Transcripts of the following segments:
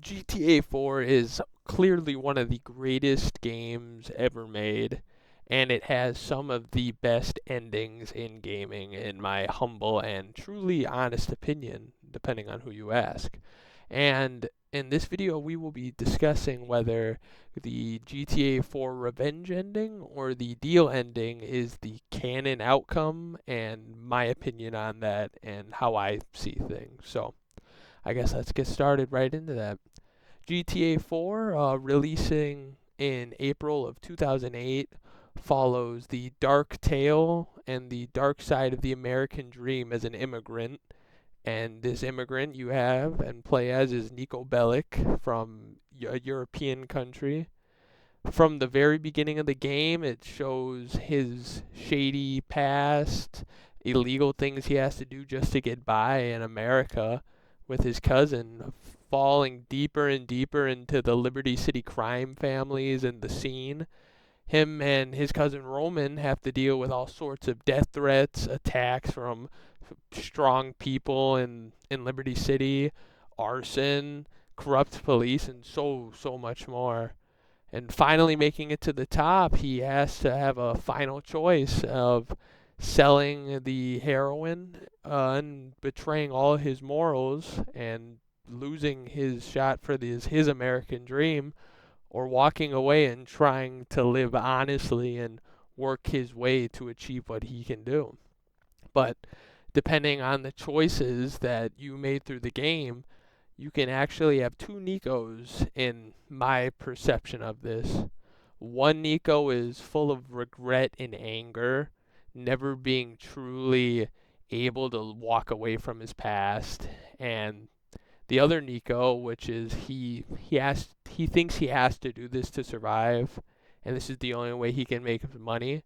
GTA 4 is clearly one of the greatest games ever made, and it has some of the best endings in gaming, in my humble and truly honest opinion, depending on who you ask. And in this video, we will be discussing whether the GTA 4 Revenge ending or the deal ending is the canon outcome, and my opinion on that and how I see things. So, I guess let's get started right into that. GTA 4, releasing in April of 2008, follows the dark tale and the dark side of the American dream as an immigrant. And this immigrant you have and play as is Nico Bellic from a European country. From the very beginning of the game, it shows his shady past, illegal things he has to do just to get by in America, with his cousin falling deeper and deeper into the Liberty City crime families and the scene. Him and his cousin Roman have to deal with all sorts of death threats, attacks from strong people in Liberty City, arson, corrupt police, and so much more. And finally making it to the top, he has to have a final choice of selling the heroin and betraying all his morals and losing his shot for his American dream, or walking away and trying to live honestly and work his way to achieve what he can do. But depending on the choices that you made through the game, you can actually have two Nikos in my perception of this. One Nico is full of regret and anger, never being truly able to walk away from his past, and the other Nico, which is he thinks he has to do this to survive, and this is the only way he can make money,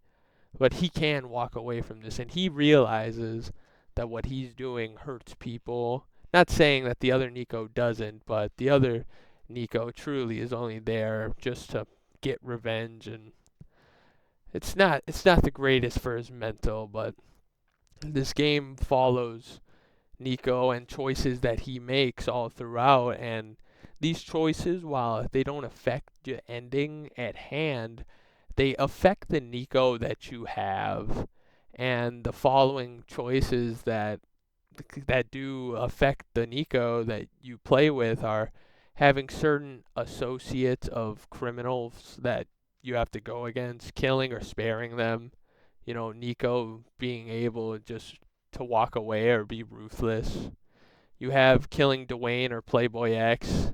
but he can walk away from this, and he realizes that what he's doing hurts people. Not saying that the other Nico doesn't, but the other Nico truly is only there just to get revenge, and it's not the greatest for his mental, but this game follows Nico and choices that he makes all throughout, and these choices, while they don't affect the ending at hand, they affect the Nico that you have. And the following choices that do affect the Nico that you play with are having certain associates of criminals that you have to go against, killing or sparing them. You know, Nico being able just to walk away or be ruthless. You have killing Dwayne or Playboy X.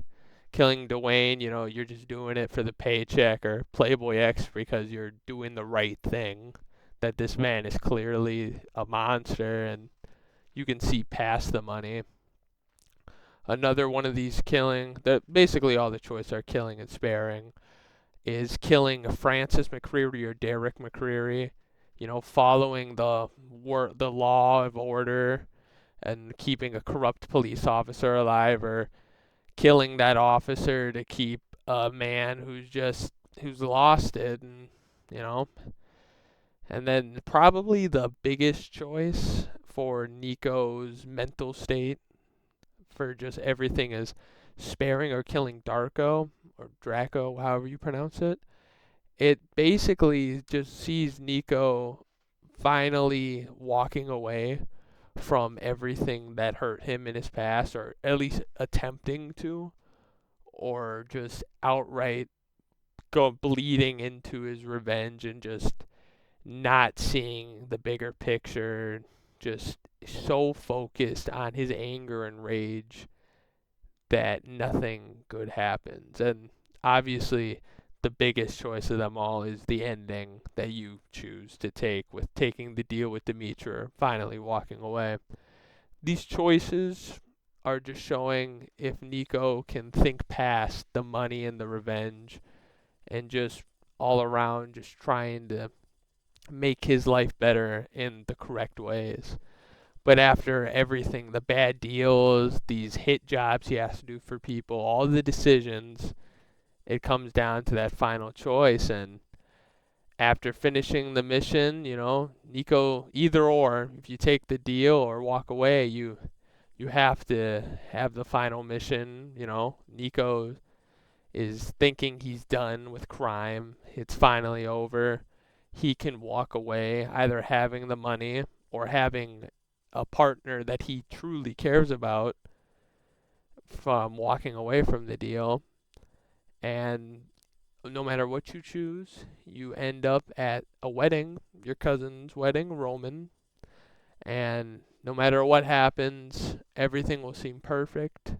Killing Dwayne, you're just doing it for the paycheck, or Playboy X because you're doing the right thing. That this man is clearly a monster and you can see past the money. Another one of these killing, that basically all the choices are killing and sparing, is killing Francis McCreary or Derek McCreary. Following the law of order and keeping a corrupt police officer alive, or killing that officer to keep a man who's lost it, and you know. And then probably the biggest choice for Nico's mental state for just everything is sparing or killing Darko or Draco, however you pronounce it. It basically just sees Nico finally walking away from everything that hurt him in his past, or at least attempting to, or just outright go bleeding into his revenge and just not seeing the bigger picture, just so focused on his anger and rage that nothing good happens. And obviously, the biggest choice of them all is the ending that you choose to take, with taking the deal with Dimitri or finally walking away. These choices are just showing if Nico can think past the money and the revenge and just all around just trying to make his life better in the correct ways. But after everything, the bad deals, these hit jobs he has to do for people, all the decisions, it comes down to that final choice. And after finishing the mission, Nico, either or, if you take the deal or walk away, you you have to have the final mission. Nico is thinking he's done with crime. It's finally over. He can walk away, either having the money or having a partner that he truly cares about from walking away from the deal. And no matter what you choose, you end up at a wedding, your cousin's wedding, Roman. And no matter what happens, everything will seem perfect,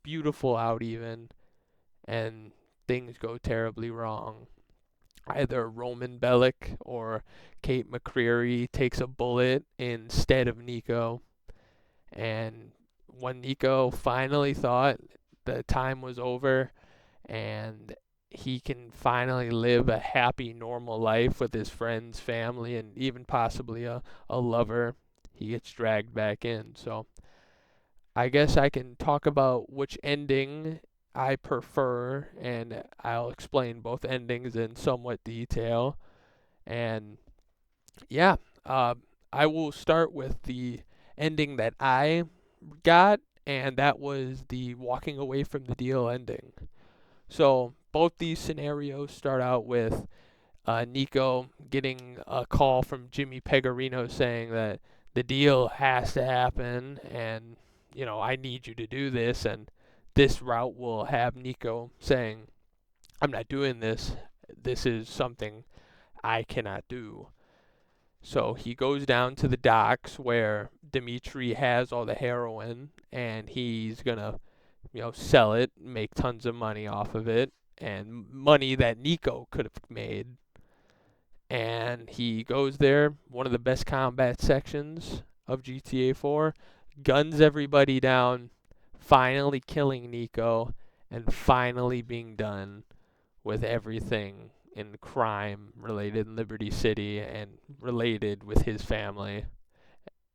beautiful out even, and things go terribly wrong. Either Roman Bellic or Kate McCreary takes a bullet instead of Nico. And when Nico finally thought the time was over and he can finally live a happy, normal life with his friends, family, and even possibly a lover, he gets dragged back in. So I guess I can talk about which ending I prefer, and I'll explain both endings in somewhat detail. And yeah, uh, I will start with the ending that I got, and that was the walking away from the deal ending. So both these scenarios start out with Nico getting a call from Jimmy Pecorino saying that the deal has to happen, and I need you to do this, and this route will have Nico saying, I'm not doing this. This is something I cannot do. So he goes down to the docks where Dimitri has all the heroin, and he's gonna, sell it, make tons of money off of it, and money that Nico could have made. And he goes there, one of the best combat sections of GTA 4, guns everybody down, finally killing Nico, and finally being done with everything in crime related in Liberty City and related with his family.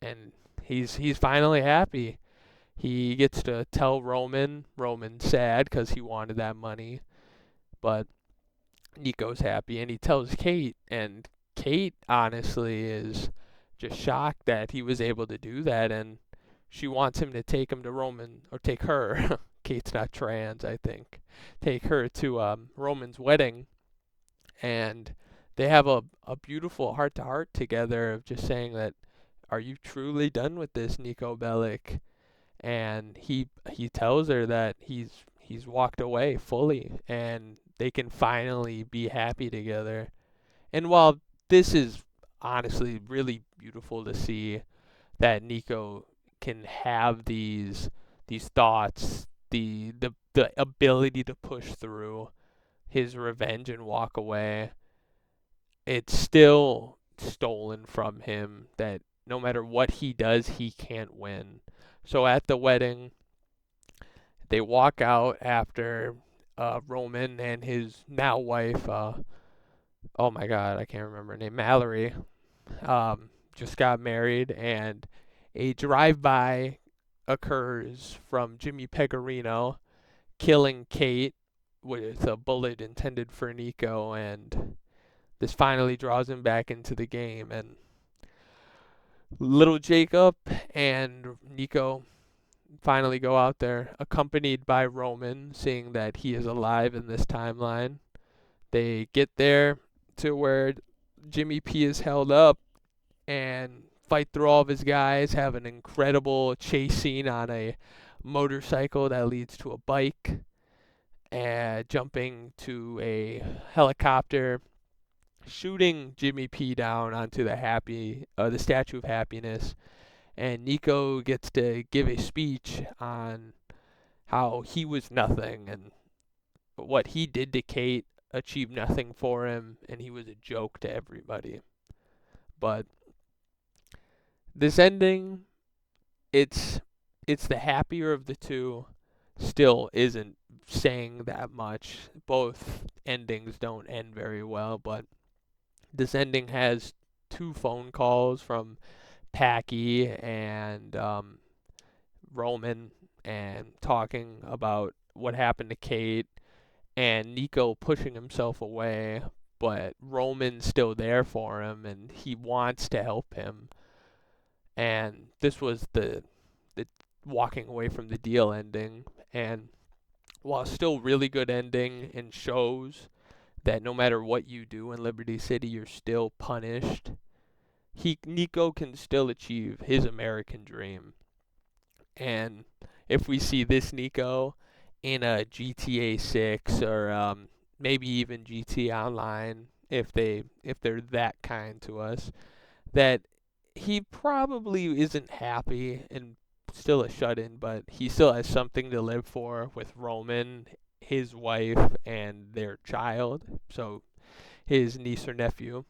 And he's finally happy. He gets to tell Roman. Roman's sad because he wanted that money, but Nico's happy, and he tells Kate, and Kate honestly is just shocked that he was able to do that, and she wants him to take him to Roman, or take her. Kate's not trans, I think. Take her to Roman's wedding, and they have a beautiful heart to heart together of just saying that, are you truly done with this, Nico Bellic? And he tells her that he's walked away fully, and they can finally be happy together. And while this is honestly really beautiful to see that Nico can have these thoughts, the ability to push through his revenge and walk away, it's still stolen from him that no matter what he does, he can't win. So at the wedding, they walk out after Roman and his now wife, oh my God, I can't remember her name, Mallory, just got married, and a drive-by occurs from Jimmy Pecorino, killing Kate with a bullet intended for Nico, and this finally draws him back into the game. And little Jacob and Nico finally go out there, accompanied by Roman, seeing that he is alive in this timeline. They get there to where Jimmy P is held up and fight through all of his guys, have an incredible chase scene on a motorcycle that leads to a bike, and jumping to a helicopter, shooting Jimmy P down onto the Statue of Happiness, and Nico gets to give a speech on how he was nothing and what he did to Kate achieved nothing for him, and he was a joke to everybody. But this ending, it's the happier of the two. Still isn't saying that much. Both endings don't end very well, but this ending has two phone calls from Packy and Roman, and talking about what happened to Kate, and Nico pushing himself away, but Roman's still there for him and he wants to help him. And this was the the walking away from the deal ending. And while still really good ending and shows that no matter what you do in Liberty City, you're still punished. Nico can still achieve his American dream. And if we see this Nico in a GTA 6 or maybe even GT Online, if they're that kind to us, that he probably isn't happy and still a shut-in, but he still has something to live for with Roman, his wife, and their child. So his niece or nephew.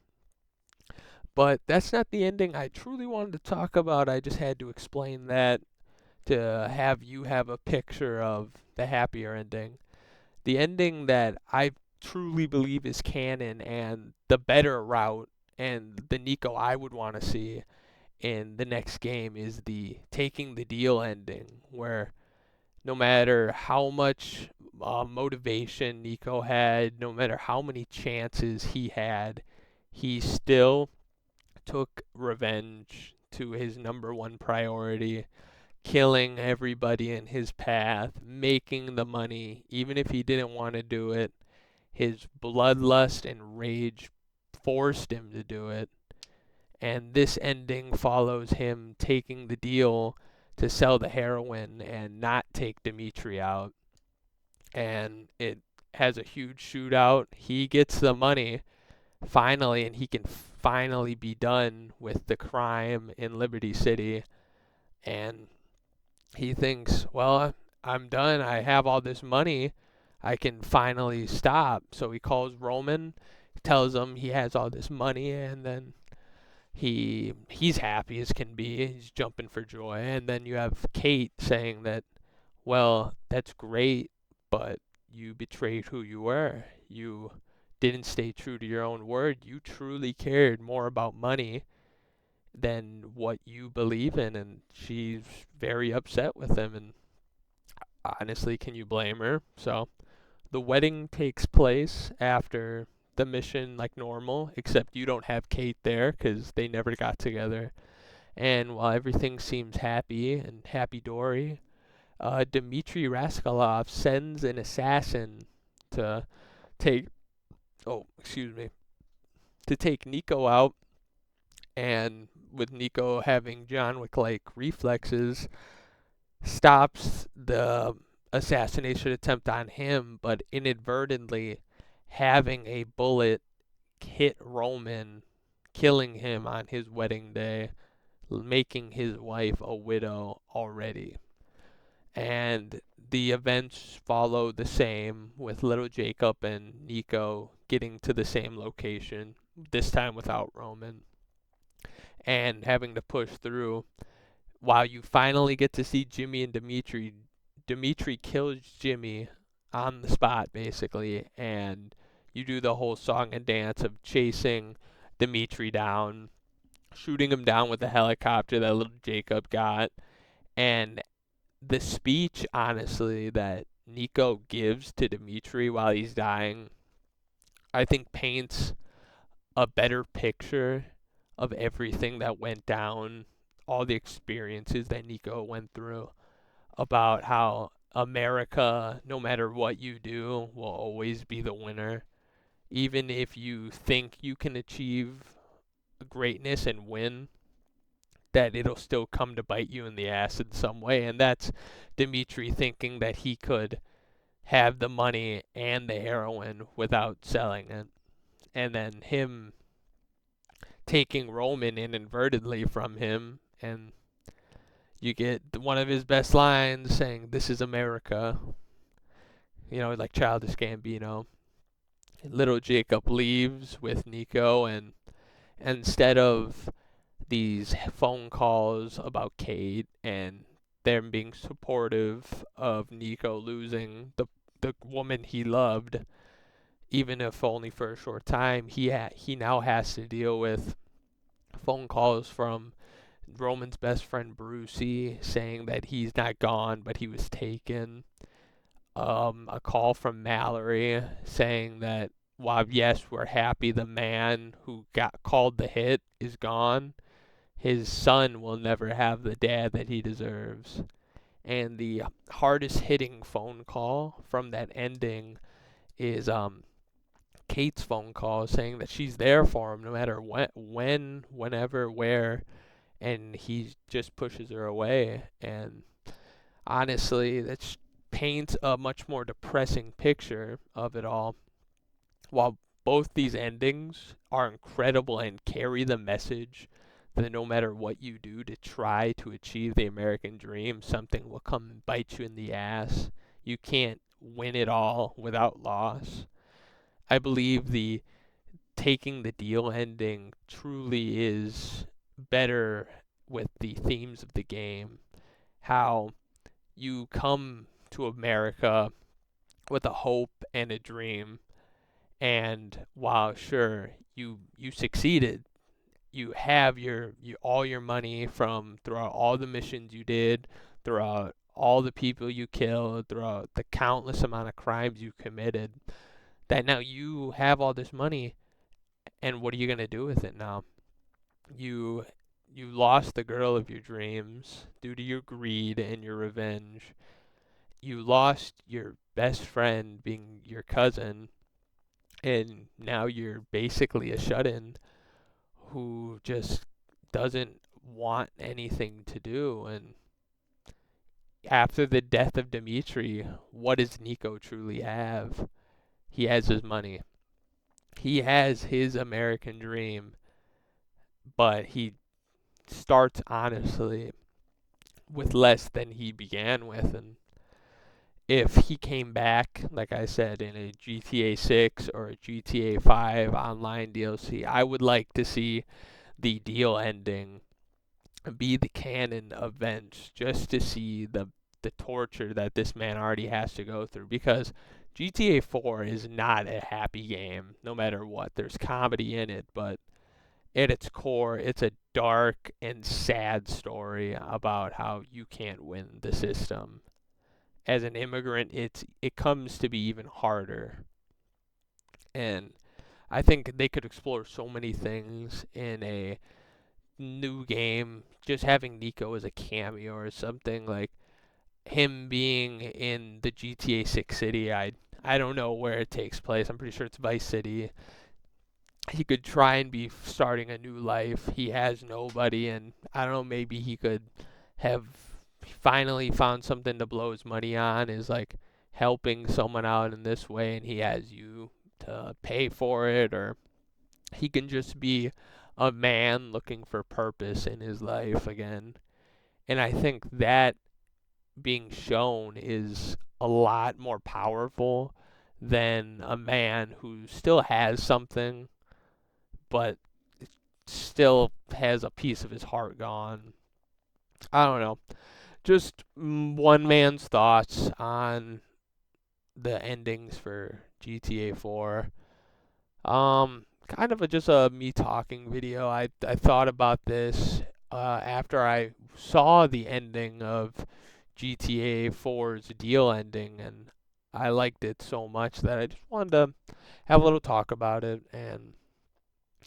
But that's not the ending I truly wanted to talk about. I just had to explain that to have you have a picture of the happier ending. The ending that I truly believe is canon and the better route and the Nico I would want to see in the next game is the taking the deal ending, where no matter how much motivation Nico had, no matter how many chances he had, he still took revenge to his number one priority, killing everybody in his path, making the money, even if he didn't want to do it. His bloodlust and rage forced him to do it. And this ending follows him taking the deal to sell the heroin and not take Dimitri out. And it has a huge shootout. He gets the money finally, and he can finally be done with the crime in Liberty City. And he thinks, well, I'm done. I have all this money. I can finally stop. So he calls Roman, tells him he has all this money, and then he's happy as can be. He's jumping for joy. And then you have Kate saying that, well, that's great, but you betrayed who you were. You didn't stay true to your own word. You truly cared more about money than what you believe in, and she's very upset with him. And honestly, can you blame her? So the wedding takes place after the mission like normal, except you don't have Kate there because they never got together. And while everything seems happy and happy dory, Dmitry Raskolov sends an assassin to take excuse me, to take Nico out, and with Nico having John Wick like reflexes, stops the assassination attempt on him, but inadvertently having a bullet hit Roman, killing him on his wedding day, making his wife a widow already. And the events follow the same, with little Jacob and Nico getting to the same location, this time without Roman, and having to push through. While you finally get to see Jimmy and Dimitri, Dimitri kills Jimmy on the spot, basically, and you do the whole song and dance of chasing Dimitri down, shooting him down with the helicopter that little Jacob got, and the speech, honestly, that Nico gives to Dimitri while he's dying, I think paints a better picture of everything that went down, all the experiences that Nico went through, about how America, no matter what you do, will always be the winner. Even if you think you can achieve greatness and win, that it'll still come to bite you in the ass in some way. And that's Dimitri thinking that he could have the money and the heroin without selling it. And then him taking Roman inadvertently from him, and you get one of his best lines saying, "This is America." Like Childish Gambino. Little Jacob leaves with Nico, and instead of these phone calls about Kate and them being supportive of Nico losing the woman he loved, even if only for a short time, he now has to deal with phone calls from Roman's best friend Brucey saying that he's not gone, but he was taken. A call from Mallory saying that while yes, we're happy the man who got called the hit is gone, his son will never have the dad that he deserves. And the hardest hitting phone call from that ending is Kate's phone call saying that she's there for him no matter when, whenever, where, and he just pushes her away. And honestly, that paints a much more depressing picture of it all. While both these endings are incredible and carry the message that no matter what you do to try to achieve the American dream, something will come and bite you in the ass. You can't win it all without loss. I believe the taking the deal ending truly is better with the themes of the game. How you come to America with a hope and a dream, and while sure you succeeded, you have all your money from throughout all the missions you did, throughout all the people you killed, throughout the countless amount of crimes you committed, that now you have all this money, and what are you going to do with it now? You you lost the girl of your dreams due to your greed and your revenge. You lost your best friend being your cousin, and now you're basically a shut-in who just doesn't want anything to do. And after the death of Dimitri, what does Nico truly have? He has his money. He has his American dream, but he starts honestly with less than he began with. And if he came back, like I said, in a GTA 6 or a GTA 5 online DLC, I would like to see the deal ending be the canon events, just to see the torture that this man already has to go through, because GTA 4 is not a happy game no matter what. There's comedy in it, but at its core, it's a dark and sad story about how you can't win the system. As an immigrant, it comes to be even harder. And I think they could explore so many things in a new game. Just having Nico as a cameo or something, like him being in the GTA 6 city. I don't know where it takes place. I'm pretty sure it's Vice City. He could try and be starting a new life. He has nobody, and I don't know, maybe he could have finally found something to blow his money on, is like helping someone out in this way, and he has you to pay for it. Or he can just be a man looking for purpose in his life again. And I think that being shown is a lot more powerful than a man who still has something, but still has a piece of his heart gone. I don't know. Just one man's thoughts on the endings for GTA 4. Kind of just a me talking video. I thought about this after I saw the ending of GTA 4's deal ending, and I liked it so much that I just wanted to have a little talk about it. And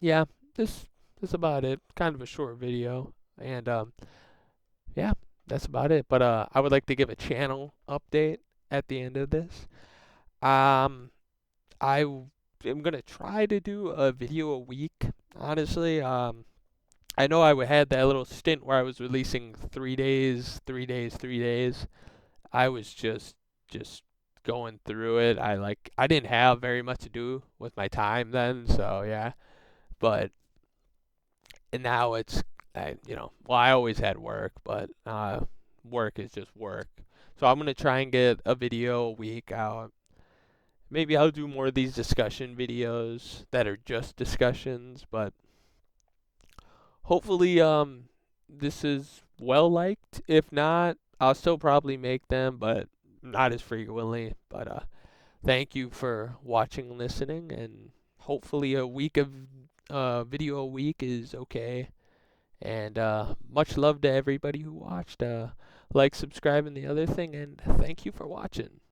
yeah, this this about it. Kind of a short video, and yeah, that's about it. But I would like to give a channel update at the end of this. Um, am gonna try to do a video a week. Honestly, I know had that little stint where I was releasing 3 days, 3 days, 3 days. I was just going through it. I didn't have very much to do with my time then, so yeah. But and now well, I always had work, but work is just work. So I'm gonna try and get a video a week out. Maybe I'll do more of these discussion videos that are just discussions, but hopefully this is well liked. If not, I'll still probably make them, but not as frequently. But thank you for watching and listening, and hopefully a week of video a week is okay. And much love to everybody who watched. Like, subscribe, and the other thing, and thank you for watching.